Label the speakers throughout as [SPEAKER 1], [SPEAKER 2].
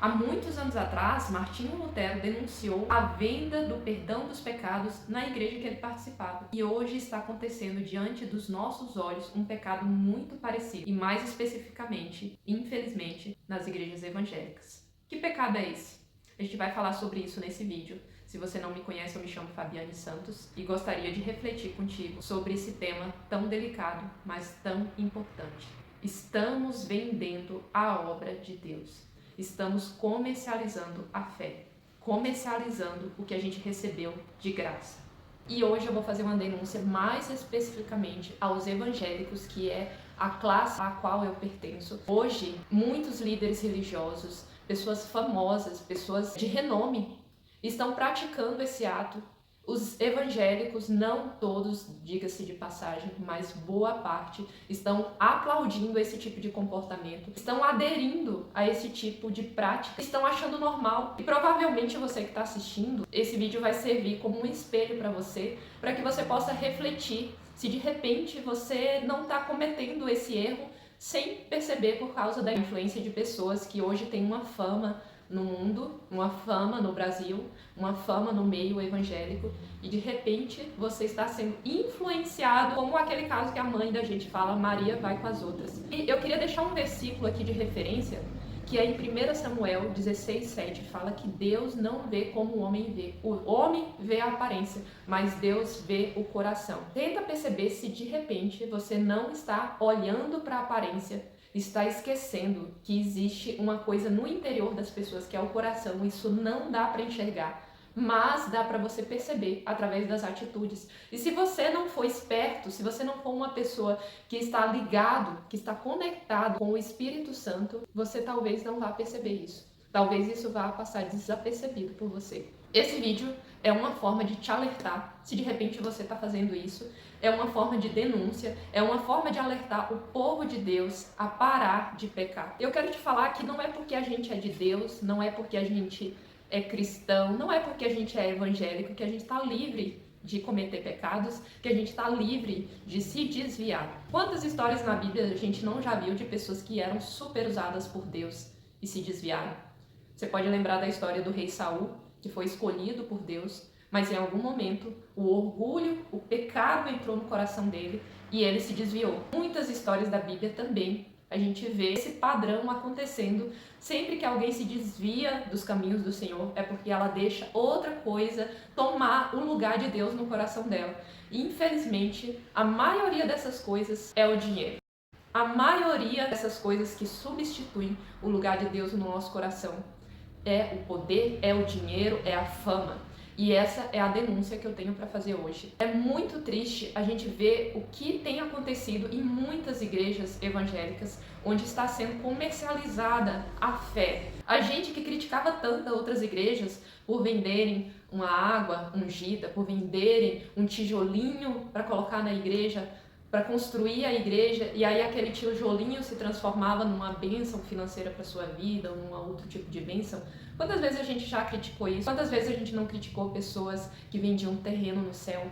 [SPEAKER 1] Há muitos anos atrás, Martinho Lutero denunciou a venda do perdão dos pecados na igreja que ele participava. E hoje está acontecendo diante dos nossos olhos um pecado muito parecido, e mais especificamente, infelizmente, nas igrejas evangélicas. Que pecado é esse? A gente vai falar sobre isso nesse vídeo. Se você não me conhece, eu me chamo Fabiane Santos e gostaria de refletir contigo sobre esse tema tão delicado, mas tão importante. Estamos vendendo a obra de Deus. Estamos comercializando a fé, comercializando o que a gente recebeu de graça. E hoje eu vou fazer uma denúncia mais especificamente aos evangélicos, que é a classe à qual eu pertenço. Hoje, muitos líderes religiosos, pessoas famosas, pessoas de renome, estão praticando esse ato. Os evangélicos, não todos, diga-se de passagem, mas boa parte, estão aplaudindo esse tipo de comportamento, estão aderindo a esse tipo de prática, estão achando normal. E provavelmente você que está assistindo, esse vídeo vai servir como um espelho para que você possa refletir se de repente você não está cometendo esse erro sem perceber por causa da influência de pessoas que hoje têm uma fama no mundo, uma fama no Brasil, uma fama no meio evangélico, e de repente você está sendo influenciado, como aquele caso que a mãe da gente fala, Maria vai com as outras. E eu queria deixar um versículo aqui de referência, que é em 1 Samuel 16:7, fala que Deus não vê como o homem vê. O homem vê a aparência, mas Deus vê o coração. Tenta perceber se de repente você não está olhando para a aparência, está esquecendo que existe uma coisa no interior das pessoas, que é o coração. Isso não dá para enxergar, mas dá para você perceber através das atitudes. E se você não for esperto, se você não for uma pessoa que está ligado, que está conectado com o Espírito Santo, você talvez não vá perceber isso. Talvez isso vá passar desapercebido por você. Esse vídeo é uma forma de te alertar se de repente você está fazendo isso, é uma forma de denúncia, é uma forma de alertar o povo de Deus a parar de pecar. Eu quero te falar que não é porque a gente é de Deus, não é porque a gente é cristão, não é porque a gente é evangélico que a gente está livre de cometer pecados, que a gente está livre de se desviar. Quantas histórias na Bíblia a gente não já viu de pessoas que eram super usadas por Deus e se desviaram? Você pode lembrar da história do rei Saul, que foi escolhido por Deus, mas em algum momento o orgulho, o pecado entrou no coração dele e ele se desviou. Muitas histórias da Bíblia também a gente vê esse padrão acontecendo. Sempre que alguém se desvia dos caminhos do Senhor, é porque ela deixa outra coisa tomar o lugar de Deus no coração dela. E, infelizmente, a maioria dessas coisas é o dinheiro. A maioria dessas coisas que substituem o lugar de Deus no nosso coração é o poder, é o dinheiro, é a fama. E essa é a denúncia que eu tenho para fazer hoje. É muito triste a gente ver o que tem acontecido em muitas igrejas evangélicas, onde está sendo comercializada a fé. A gente que criticava tanto outras igrejas por venderem uma água ungida, por venderem um tijolinho para colocar na igreja, para construir a igreja, e aí aquele tijolinho se transformava numa bênção financeira para sua vida, ou num outro tipo de bênção. Quantas vezes a gente já criticou isso? Quantas vezes a gente não criticou pessoas que vendiam terreno no céu?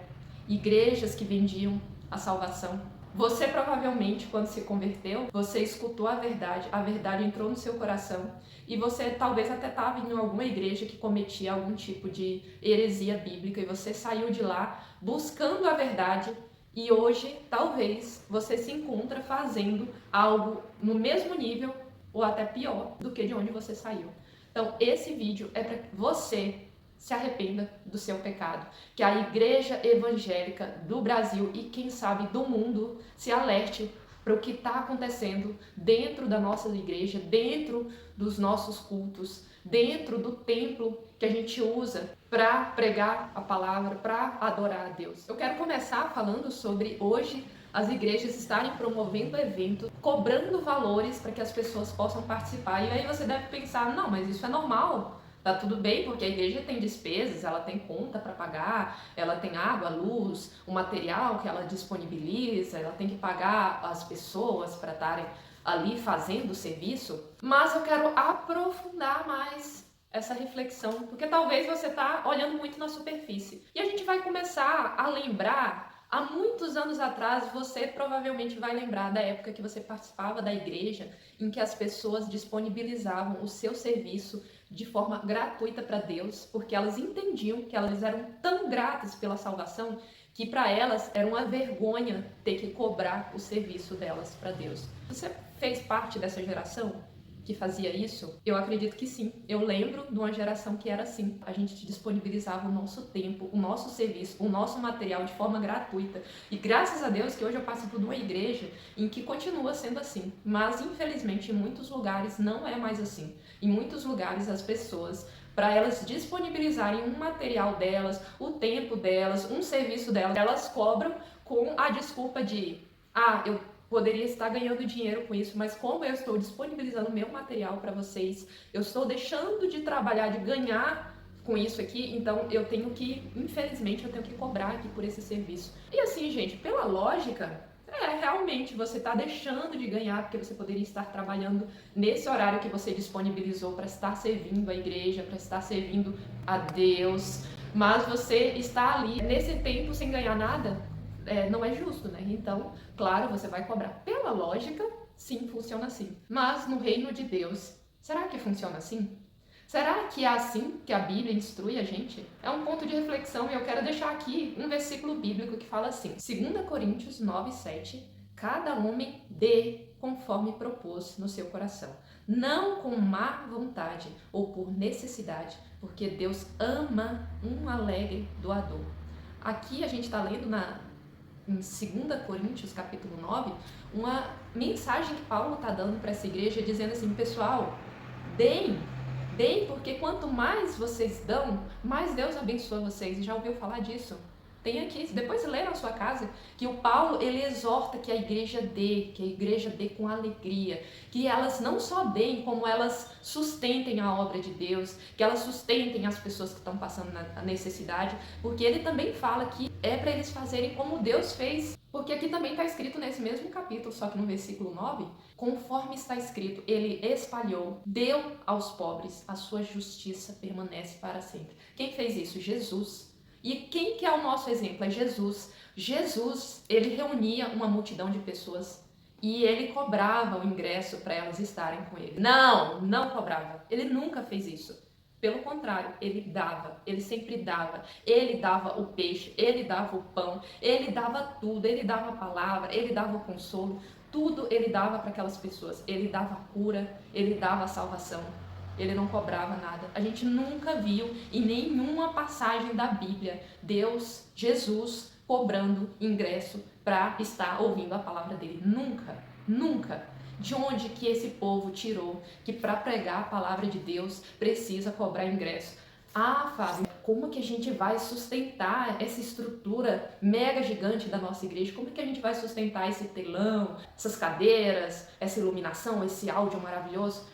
[SPEAKER 1] Igrejas que vendiam a salvação? Você provavelmente, quando se converteu, você escutou a verdade entrou no seu coração, e você talvez até estava em alguma igreja que cometia algum tipo de heresia bíblica, e você saiu de lá buscando a verdade. E hoje, talvez, você se encontra fazendo algo no mesmo nível ou até pior do que de onde você saiu. Então, esse vídeo é para que você se arrependa do seu pecado, que a igreja evangélica do Brasil e, quem sabe, do mundo se alerte para o que está acontecendo dentro da nossa igreja, dentro dos nossos cultos, dentro do templo que a gente usa para pregar a palavra, para adorar a Deus. Eu quero começar falando sobre hoje as igrejas estarem promovendo eventos, cobrando valores para que as pessoas possam participar. E aí você deve pensar, não, mas isso é normal. Tá tudo bem, porque a igreja tem despesas, ela tem conta para pagar, ela tem água, luz, o material que ela disponibiliza, ela tem que pagar as pessoas para estarem ali fazendo o serviço. Mas eu quero aprofundar mais essa reflexão, porque talvez você tá olhando muito na superfície. E a gente vai começar a lembrar Há muitos anos atrás, você provavelmente vai lembrar da época que você participava da igreja, em que as pessoas disponibilizavam o seu serviço de forma gratuita para Deus, porque elas entendiam que elas eram tão gratas pela salvação que para elas era uma vergonha ter que cobrar o serviço delas para Deus. Você fez parte dessa geração que fazia isso? Eu acredito que sim. Eu lembro de uma geração que era assim. A gente disponibilizava o nosso tempo, o nosso serviço, o nosso material de forma gratuita. E graças a Deus que hoje eu participo de uma igreja em que continua sendo assim. Mas infelizmente em muitos lugares não é mais assim. Em muitos lugares as pessoas, para elas disponibilizarem um material delas, o tempo delas, um serviço delas, elas cobram com a desculpa de eu poderia estar ganhando dinheiro com isso, mas como eu estou disponibilizando meu material para vocês, eu estou deixando de trabalhar, de ganhar com isso aqui, então eu tenho que, infelizmente, eu tenho que cobrar aqui por esse serviço. E assim, gente, pela lógica, realmente você está deixando de ganhar porque você poderia estar trabalhando nesse horário que você disponibilizou para estar servindo a igreja, para estar servindo a Deus, mas você está ali nesse tempo sem ganhar nada. Não é justo, né? Então, claro, você vai cobrar. Pela lógica, sim, funciona assim. Mas no reino de Deus, será que funciona assim? Será que é assim que a Bíblia instrui a gente? É um ponto de reflexão e eu quero deixar aqui um versículo bíblico que fala assim, 2 Coríntios 9:7, cada homem dê conforme propôs no seu coração, não com má vontade ou por necessidade, porque Deus ama um alegre doador. Aqui a gente está lendo em 2 Coríntios, capítulo 9, uma mensagem que Paulo está dando para essa igreja, dizendo assim, pessoal, deem, porque quanto mais vocês dão, mais Deus abençoa vocês. Já ouviu falar disso? Tem aqui, depois lê na sua casa, que o Paulo, ele exorta que a igreja dê com alegria, que elas não só deem, como elas sustentem a obra de Deus, que elas sustentem as pessoas que estão passando na necessidade, porque ele também fala que é para eles fazerem como Deus fez, porque aqui também está escrito nesse mesmo capítulo, só que no versículo 9, conforme está escrito, ele espalhou, deu aos pobres, a sua justiça permanece para sempre. Quem fez isso? Jesus. E quem que é o nosso exemplo? É Jesus. Jesus, ele reunia uma multidão de pessoas e ele cobrava o ingresso para elas estarem com ele. Não cobrava. Ele nunca fez isso. Pelo contrário, ele dava, ele sempre dava. Ele dava o peixe, ele dava o pão, ele dava tudo, ele dava a palavra, ele dava o consolo. Tudo ele dava para aquelas pessoas. Ele dava a cura, ele dava a salvação. Ele não cobrava nada. A gente nunca viu em nenhuma passagem da Bíblia Deus, Jesus, cobrando ingresso para estar ouvindo a palavra dele. Nunca, nunca. De onde que esse povo tirou que para pregar a palavra de Deus precisa cobrar ingresso? Fábio, como que a gente vai sustentar essa estrutura mega gigante da nossa igreja? Como que a gente vai sustentar esse telão, essas cadeiras, essa iluminação, esse áudio maravilhoso?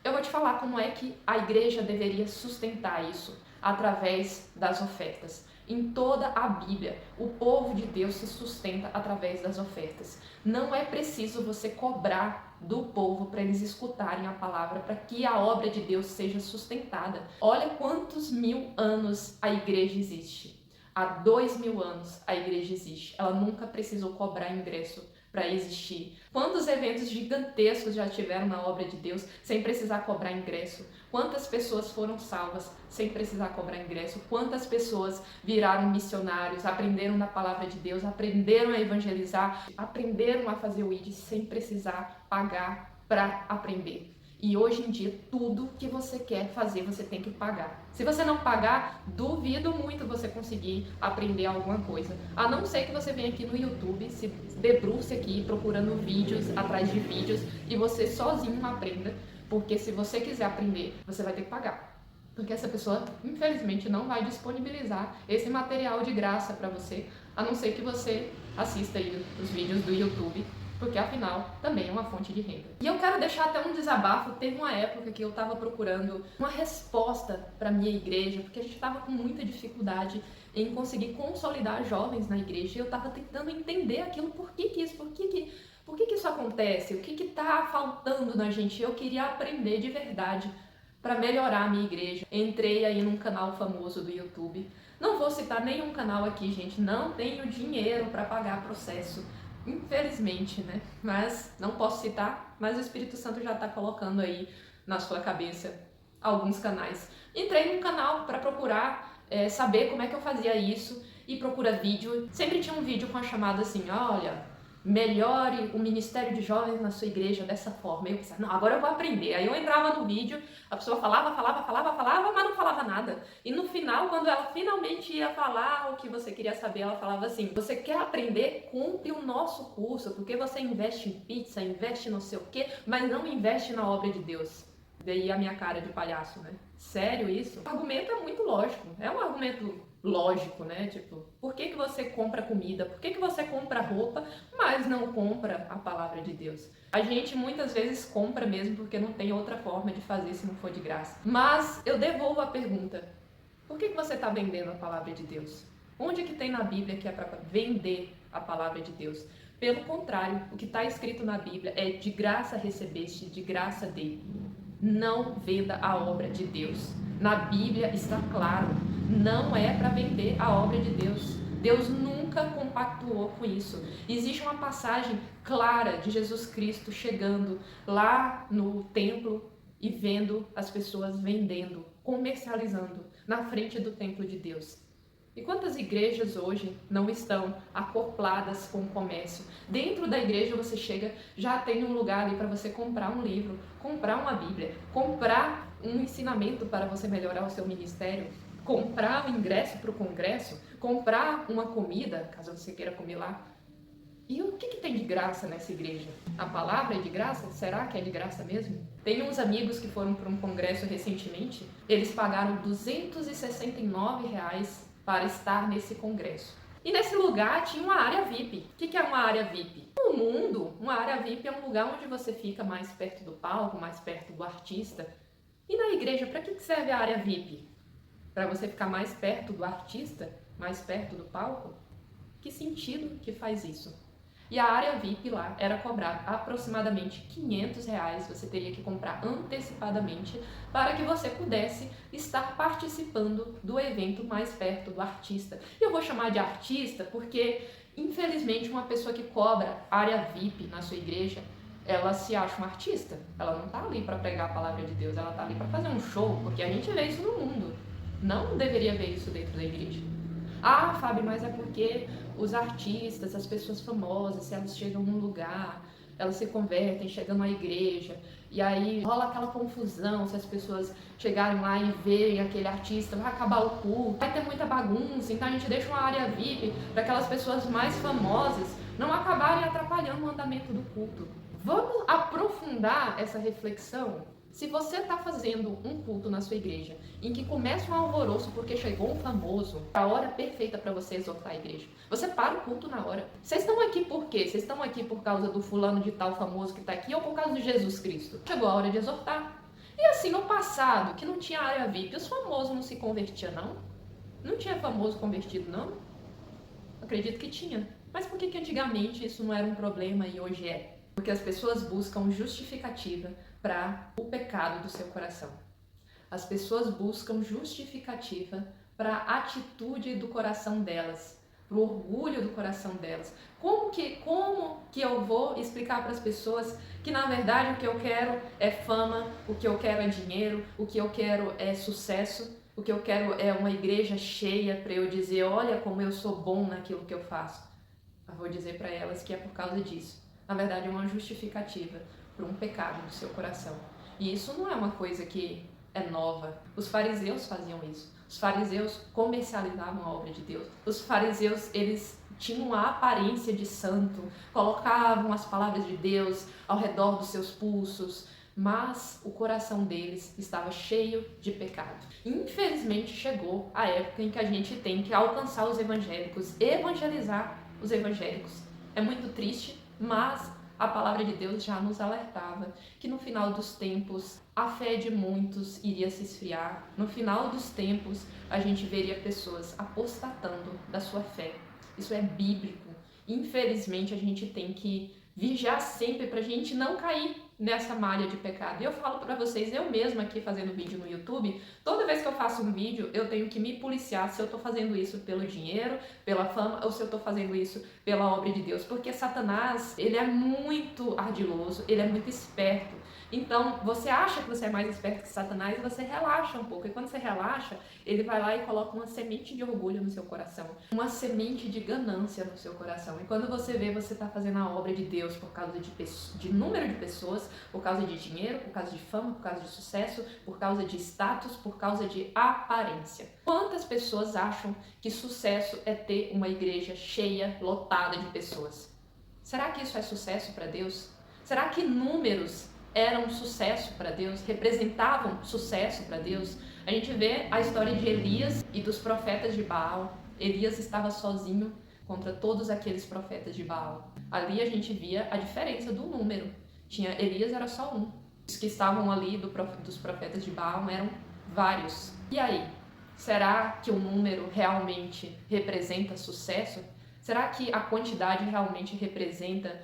[SPEAKER 1] Eu vou te falar como é que a igreja deveria sustentar isso através das ofertas. Em toda a Bíblia, o povo de Deus se sustenta através das ofertas. Não é preciso você cobrar do povo para eles escutarem a palavra, para que a obra de Deus seja sustentada. Olha quantos 1000 anos a igreja existe. Há 2000 anos a igreja existe. Ela nunca precisou cobrar ingresso para existir. Quantos eventos gigantescos já tiveram na obra de Deus sem precisar cobrar ingresso? Quantas pessoas foram salvas sem precisar cobrar ingresso? Quantas pessoas viraram missionários, aprenderam da palavra de Deus, aprenderam a evangelizar, aprenderam a fazer o ID sem precisar pagar para aprender? E hoje em dia, tudo que você quer fazer, você tem que pagar. Se você não pagar, duvido muito você conseguir aprender alguma coisa. A não ser que você venha aqui no YouTube, se debruce aqui procurando vídeos atrás de vídeos e você sozinho aprenda. Porque se você quiser aprender, você vai ter que pagar. Porque essa pessoa, infelizmente, não vai disponibilizar esse material de graça para você, a não ser que você assista aí os vídeos do YouTube, porque afinal também é uma fonte de renda. E eu quero deixar até um desabafo. Teve uma época que eu estava procurando uma resposta para minha igreja, porque a gente estava com muita dificuldade em conseguir consolidar jovens na igreja, e eu estava tentando entender aquilo, por que isso acontece, o que está faltando na gente. Eu queria aprender de verdade para melhorar a minha igreja. Entrei aí num canal famoso do YouTube. Não vou citar nenhum canal aqui, gente. Não tenho dinheiro para pagar processo. Infelizmente, né? Mas não posso citar, mas o Espírito Santo já está colocando aí na sua cabeça alguns canais. Entrei num canal para procurar saber como é que eu fazia isso e procura vídeo. Sempre tinha um vídeo com a chamada assim, olha, melhore o ministério de jovens na sua igreja dessa forma. E eu pensava, não, agora eu vou aprender. Aí eu entrava no vídeo, a pessoa falava, mas não falava nada. E no final, quando ela finalmente ia falar o que você queria saber, ela falava assim, você quer aprender? Compre o nosso curso, porque você investe em pizza, investe não sei o quê, mas não investe na obra de Deus. Daí a minha cara de palhaço, né? Sério isso? O argumento é muito lógico. É um argumento lógico, né? Tipo, por que você compra comida? Por que você compra roupa, mas não compra a palavra de Deus? A gente muitas vezes compra mesmo porque não tem outra forma de fazer se não for de graça. Mas eu devolvo a pergunta. Por que você está vendendo a palavra de Deus? Onde que tem na Bíblia que é para vender a palavra de Deus? Pelo contrário, o que está escrito na Bíblia é de graça recebeste, de graça dei. Não venda a obra de Deus. Na Bíblia está claro, não é para vender a obra de Deus. Deus nunca compactuou com isso. Existe uma passagem clara de Jesus Cristo chegando lá no templo e vendo as pessoas vendendo, comercializando na frente do templo de Deus. E quantas igrejas hoje não estão acopladas com o comércio? Dentro da igreja você chega, já tem um lugar ali para você comprar um livro, comprar uma Bíblia, comprar um ensinamento para você melhorar o seu ministério, comprar um ingresso para o congresso, comprar uma comida, caso você queira comer lá. E o que tem de graça nessa igreja? A palavra é de graça? Será que é de graça mesmo? Tem uns amigos que foram para um congresso recentemente, eles pagaram R$269 para estar nesse congresso. E nesse lugar tinha uma área VIP. O que é uma área VIP? No mundo, uma área VIP é um lugar onde você fica mais perto do palco, mais perto do artista. E na igreja, para que serve a área VIP? Para você ficar mais perto do artista, mais perto do palco? Que sentido que faz isso? E a área VIP lá era cobrada aproximadamente R$500, você teria que comprar antecipadamente para que você pudesse estar participando do evento mais perto do artista. E eu vou chamar de artista porque, infelizmente, uma pessoa que cobra área VIP na sua igreja, ela se acha uma artista. Ela não está ali para pregar a palavra de Deus, ela está ali para fazer um show, porque a gente vê isso no mundo. Não deveria ver isso dentro da igreja. Ah, Fábio, mas é porque os artistas, as pessoas famosas, se elas chegam num lugar, elas se convertem, chegam na igreja, e aí rola aquela confusão se as pessoas chegarem lá e verem aquele artista, vai acabar o culto, vai ter muita bagunça, então a gente deixa uma área VIP para aquelas pessoas mais famosas não acabarem atrapalhando o andamento do culto. Vamos aprofundar essa reflexão? Se você está fazendo um culto na sua igreja em que começa um alvoroço porque chegou um famoso, é a hora perfeita para você exortar a igreja. Você para o culto na hora. Vocês estão aqui por quê? Vocês estão aqui por causa do fulano de tal famoso que está aqui ou por causa de Jesus Cristo? Chegou a hora de exortar. E assim, no passado, que não tinha área VIP, os famosos não se convertiam, não? Não tinha famoso convertido, não? Acredito que tinha. Mas por que antigamente isso não era um problema e hoje é? Porque as pessoas buscam justificativa para o pecado do seu coração. As pessoas buscam justificativa para a atitude do coração delas, para o orgulho do coração delas. Como que eu vou explicar para as pessoas que na verdade o que eu quero é fama, o que eu quero é dinheiro, o que eu quero é sucesso, o que eu quero é uma igreja cheia para eu dizer, olha como eu sou bom naquilo que eu faço. Eu vou dizer para elas que é por causa disso. Na verdade é uma justificativa para um pecado do seu coração. E isso não é uma coisa que é nova. Os fariseus faziam isso. Os fariseus comercializavam a obra de Deus. Os fariseus, eles tinham a aparência de santo, colocavam as palavras de Deus ao redor dos seus pulsos, mas o coração deles estava cheio de pecado. Infelizmente chegou a época em que a gente tem que alcançar os evangélicos, evangelizar os evangélicos. É muito triste, mas a palavra de Deus já nos alertava que no final dos tempos a fé de muitos iria se esfriar. No final dos tempos a gente veria pessoas apostatando da sua fé. Isso é bíblico. Infelizmente a gente tem que vigiar sempre para a gente não cair nessa malha de pecado. E eu falo para vocês, eu mesma aqui fazendo vídeo no YouTube, toda vez que eu faço um vídeo, eu tenho que me policiar se eu tô fazendo isso pelo dinheiro, pela fama, ou se eu tô fazendo isso pela obra de Deus. Porque Satanás, ele é muito ardiloso, ele é muito esperto. Então, você acha que você é mais esperto que Satanás, você relaxa um pouco. E quando você relaxa, ele vai lá e coloca uma semente de orgulho no seu coração, uma semente de ganância no seu coração. E quando você vê, você está fazendo a obra de Deus por causa de número de pessoas, por causa de dinheiro, por causa de fama, por causa de sucesso, por causa de status, por causa de aparência. Quantas pessoas acham que sucesso é ter uma igreja cheia, lotada de pessoas? Será que isso é sucesso para Deus? Será que números eram sucesso para Deus, representavam sucesso para Deus? A gente vê a história de Elias e dos profetas de Baal. Elias estava sozinho contra todos aqueles profetas de Baal. Ali a gente via a diferença do número. Elias era só um. Os que estavam ali dos profetas de Baal eram vários. E aí? Será que o número realmente representa sucesso? Será que a quantidade realmente representa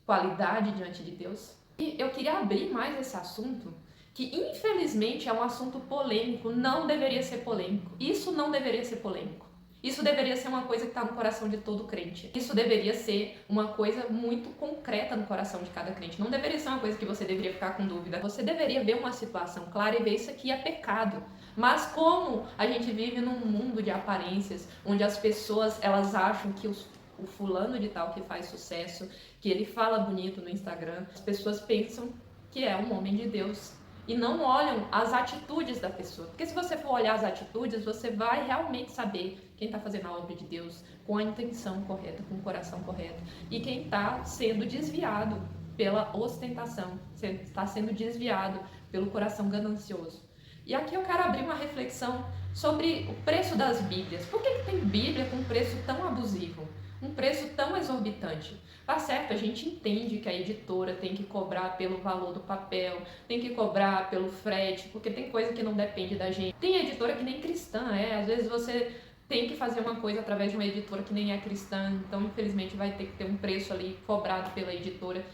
[SPEAKER 1] qualidade diante de Deus? E eu queria abrir mais esse assunto, que infelizmente é um assunto polêmico, não deveria ser polêmico. Isso não deveria ser polêmico. Isso deveria ser uma coisa que está no coração de todo crente. Isso deveria ser uma coisa muito concreta no coração de cada crente. Não deveria ser uma coisa que você deveria ficar com dúvida. Você deveria ver uma situação clara e ver isso aqui é pecado. Mas como a gente vive num mundo de aparências, onde as pessoas elas acham que o fulano de tal que faz sucesso, que ele fala bonito no Instagram, as pessoas pensam que é um homem de Deus e não olham as atitudes da pessoa. Porque se você for olhar as atitudes, você vai realmente saber quem está fazendo a obra de Deus com a intenção correta, com o coração correto, e quem está sendo desviado pela ostentação, está sendo desviado pelo coração ganancioso. E aqui eu quero abrir uma reflexão sobre o preço das Bíblias. Por que tem Bíblia com um preço tão abusivo? Um preço tão exorbitante? Tá certo, a gente entende que a editora tem que cobrar pelo valor do papel, tem que cobrar pelo frete, porque tem coisa que não depende da gente. Tem editora que nem cristã às vezes você tem que fazer uma coisa através de uma editora que nem é cristã, então infelizmente vai ter que ter um preço ali cobrado pela editora.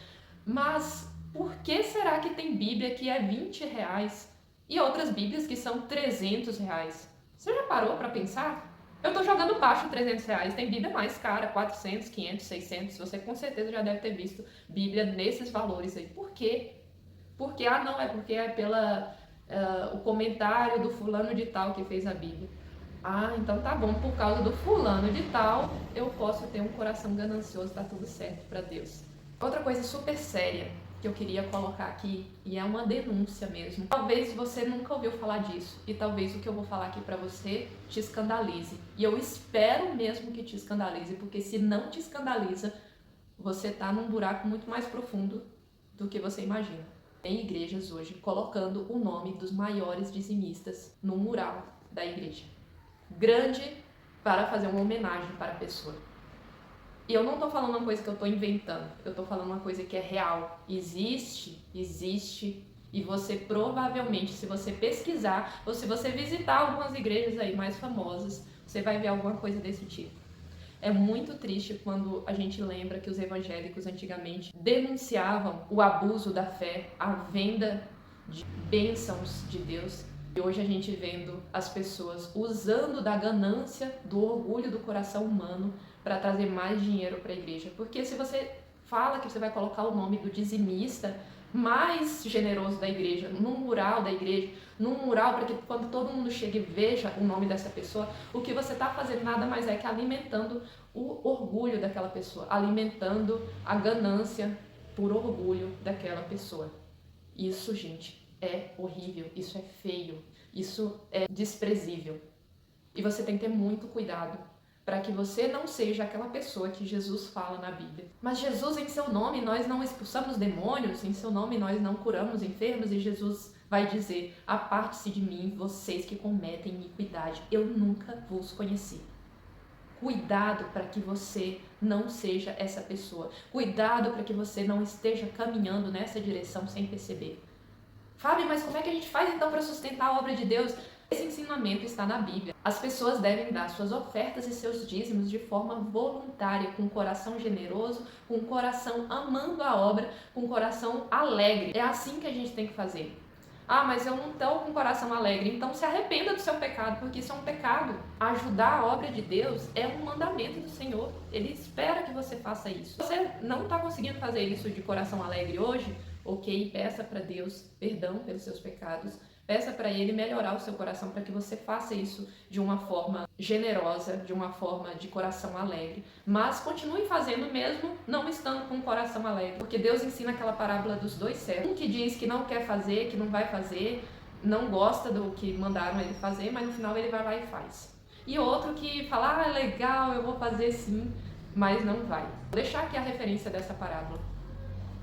[SPEAKER 1] Mas por que será que tem Bíblia que é R$20 e outras Bíblias que são R$300? Você já parou para pensar? Eu tô jogando baixo R$300, tem Bíblia mais cara, 400, 500, 600, você com certeza já deve ter visto Bíblia nesses valores aí. Por quê? Porque, não, é porque é o comentário do fulano de tal que fez a Bíblia. Então tá bom, por causa do fulano de tal, eu posso ter um coração ganancioso, tá tudo certo para Deus. Outra coisa super séria que eu queria colocar aqui, e é uma denúncia mesmo. Talvez você nunca ouviu falar disso, e talvez o que eu vou falar aqui pra você te escandalize. E eu espero mesmo que te escandalize, porque se não te escandaliza, você tá num buraco muito mais profundo do que você imagina. Tem igrejas hoje colocando o nome dos maiores dizimistas no mural da igreja. Grande, para fazer uma homenagem para a pessoa. E eu não tô falando uma coisa que eu tô inventando, eu tô falando uma coisa que é real. Existe, e você provavelmente, se você pesquisar, ou se você visitar algumas igrejas aí mais famosas, você vai ver alguma coisa desse tipo. É muito triste quando a gente lembra que os evangélicos antigamente denunciavam o abuso da fé, a venda de bênçãos de Deus. E hoje a gente vendo as pessoas usando da ganância, do orgulho do coração humano para trazer mais dinheiro para a igreja. Porque se você fala que você vai colocar o nome do dizimista mais generoso da igreja no mural da igreja, num mural para que quando todo mundo chegue e veja o nome dessa pessoa, o que você está fazendo nada mais é que alimentando o orgulho daquela pessoa, alimentando a ganância por orgulho daquela pessoa. Isso, gente, é horrível, isso é feio, isso é desprezível. E você tem que ter muito cuidado para que você não seja aquela pessoa que Jesus fala na Bíblia. Mas Jesus, em seu nome, nós não expulsamos demônios, em seu nome nós não curamos enfermos, e Jesus vai dizer: aparte-se de mim, vocês que cometem iniquidade, eu nunca vos conheci. Cuidado para que você não seja essa pessoa. Cuidado para que você não esteja caminhando nessa direção sem perceber. Fábio, mas como é que a gente faz então para sustentar a obra de Deus? Esse ensinamento está na Bíblia. As pessoas devem dar suas ofertas e seus dízimos de forma voluntária, com um coração generoso, com um coração amando a obra, com um coração alegre. É assim que a gente tem que fazer. Ah, mas eu não estou com o coração alegre. Então se arrependa do seu pecado, porque isso é um pecado. Ajudar a obra de Deus é um mandamento do Senhor. Ele espera que você faça isso. Se você não está conseguindo fazer isso de coração alegre hoje, ok, peça para Deus perdão pelos seus pecados. Peça para Ele melhorar o seu coração para que você faça isso de uma forma generosa, de uma forma de coração alegre. Mas continue fazendo mesmo não estando com o coração alegre. Porque Deus ensina aquela parábola dos dois servos. Um que diz que não quer fazer, que não vai fazer, não gosta do que mandaram ele fazer, mas no final ele vai lá e faz. E outro que fala, ah, é legal, eu vou fazer sim, mas não vai. Vou deixar aqui a referência dessa parábola.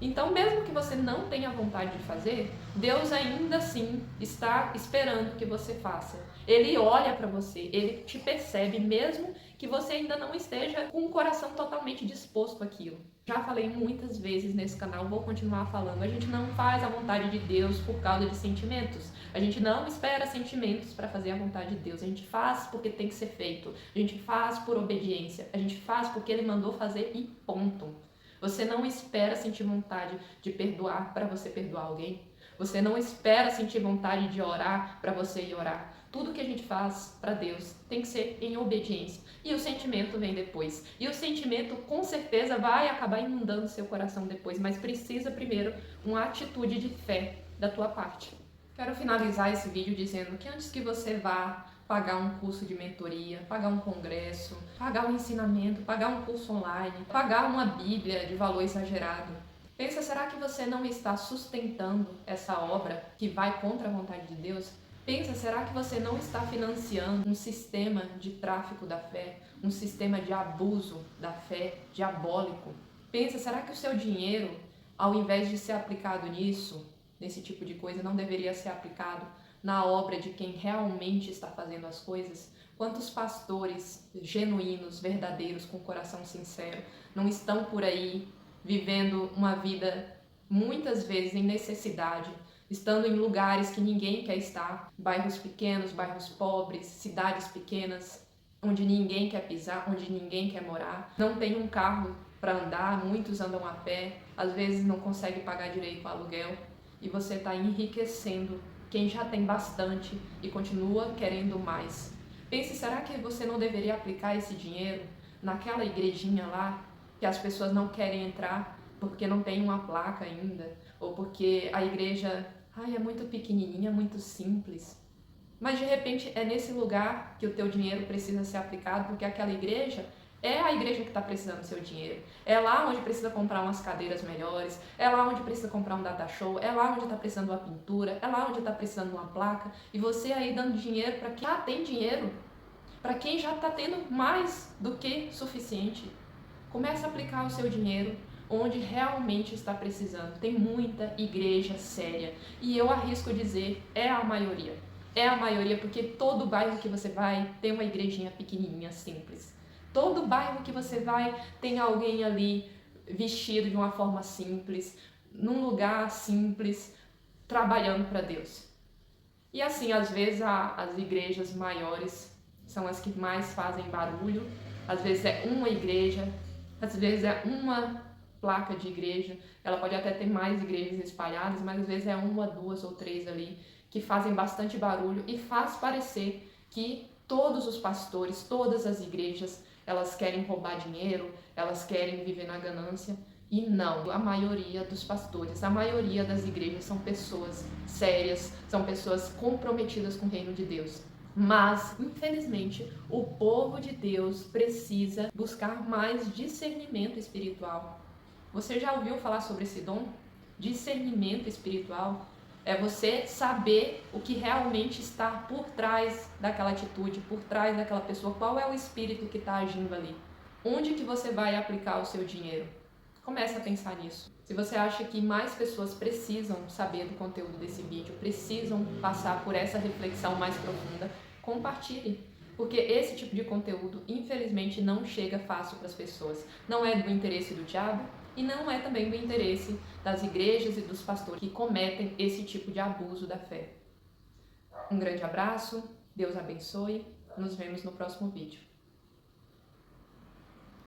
[SPEAKER 1] Então, mesmo que você não tenha vontade de fazer, Deus ainda assim está esperando que você faça. Ele olha para você, ele te percebe, mesmo que você ainda não esteja com o coração totalmente disposto àquilo. Já falei muitas vezes nesse canal, vou continuar falando. A gente não faz a vontade de Deus por causa de sentimentos. A gente não espera sentimentos para fazer a vontade de Deus. A gente faz porque tem que ser feito. A gente faz por obediência. A gente faz porque Ele mandou fazer e ponto. Você não espera sentir vontade de perdoar para você perdoar alguém. Você não espera sentir vontade de orar para você ir orar. Tudo que a gente faz para Deus tem que ser em obediência. E o sentimento vem depois. E o sentimento com certeza vai acabar inundando seu coração depois, mas precisa primeiro uma atitude de fé da tua parte. Quero finalizar esse vídeo dizendo que antes que você vá pagar um curso de mentoria, pagar um congresso, pagar um ensinamento, pagar um curso online, pagar uma Bíblia de valor exagerado, pensa, será que você não está sustentando essa obra que vai contra a vontade de Deus? Pensa, será que você não está financiando um sistema de tráfico da fé, um sistema de abuso da fé, diabólico? Pensa, será que o seu dinheiro, ao invés de ser aplicado nisso, nesse tipo de coisa, não deveria ser aplicado na obra de quem realmente está fazendo as coisas? Quantos pastores genuínos, verdadeiros, com coração sincero, não estão por aí vivendo uma vida muitas vezes em necessidade, estando em lugares que ninguém quer estar, bairros pequenos, bairros pobres, cidades pequenas, onde ninguém quer pisar, onde ninguém quer morar, não tem um carro para andar, muitos andam a pé, às vezes não consegue pagar direito o aluguel, e você está enriquecendo quem já tem bastante e continua querendo mais. Pense, será que você não deveria aplicar esse dinheiro naquela igrejinha lá que as pessoas não querem entrar porque não tem uma placa ainda, ou porque a igreja é muito pequenininha, muito simples. Mas de repente é nesse lugar que o teu dinheiro precisa ser aplicado, porque aquela igreja é a igreja que está precisando do seu dinheiro. É lá onde precisa comprar umas cadeiras melhores, é lá onde precisa comprar um data show, é lá onde está precisando de uma pintura, é lá onde está precisando de uma placa. E você aí dando dinheiro para quem já tem dinheiro, para quem já está tendo mais do que suficiente. Comece a aplicar o seu dinheiro onde realmente está precisando. Tem muita igreja séria. E eu arrisco dizer, é a maioria. É a maioria, porque todo bairro que você vai tem uma igrejinha pequenininha, simples. Todo bairro que você vai tem alguém ali vestido de uma forma simples, num lugar simples, trabalhando para Deus. E assim, às vezes as igrejas maiores são as que mais fazem barulho, às vezes é uma igreja, às vezes é uma placa de igreja, ela pode até ter mais igrejas espalhadas, mas às vezes é uma, duas ou três ali que fazem bastante barulho e faz parecer que todos os pastores, todas as igrejas, elas querem roubar dinheiro, elas querem viver na ganância. E não, a maioria dos pastores, a maioria das igrejas são pessoas sérias, são pessoas comprometidas com o reino de Deus. Mas, infelizmente, o povo de Deus precisa buscar mais discernimento espiritual. Você já ouviu falar sobre esse dom? Discernimento espiritual é você saber o que realmente está por trás daquela atitude, por trás daquela pessoa, qual é o espírito que está agindo ali. Onde que você vai aplicar o seu dinheiro? Comece a pensar nisso. Se você acha que mais pessoas precisam saber do conteúdo desse vídeo, precisam passar por essa reflexão mais profunda, compartilhe. Porque esse tipo de conteúdo, infelizmente, não chega fácil para as pessoas. Não é do interesse do diabo e não é também do interesse das igrejas e dos pastores que cometem esse tipo de abuso da fé. Um grande abraço Deus abençoe. Nos vemos no próximo vídeo.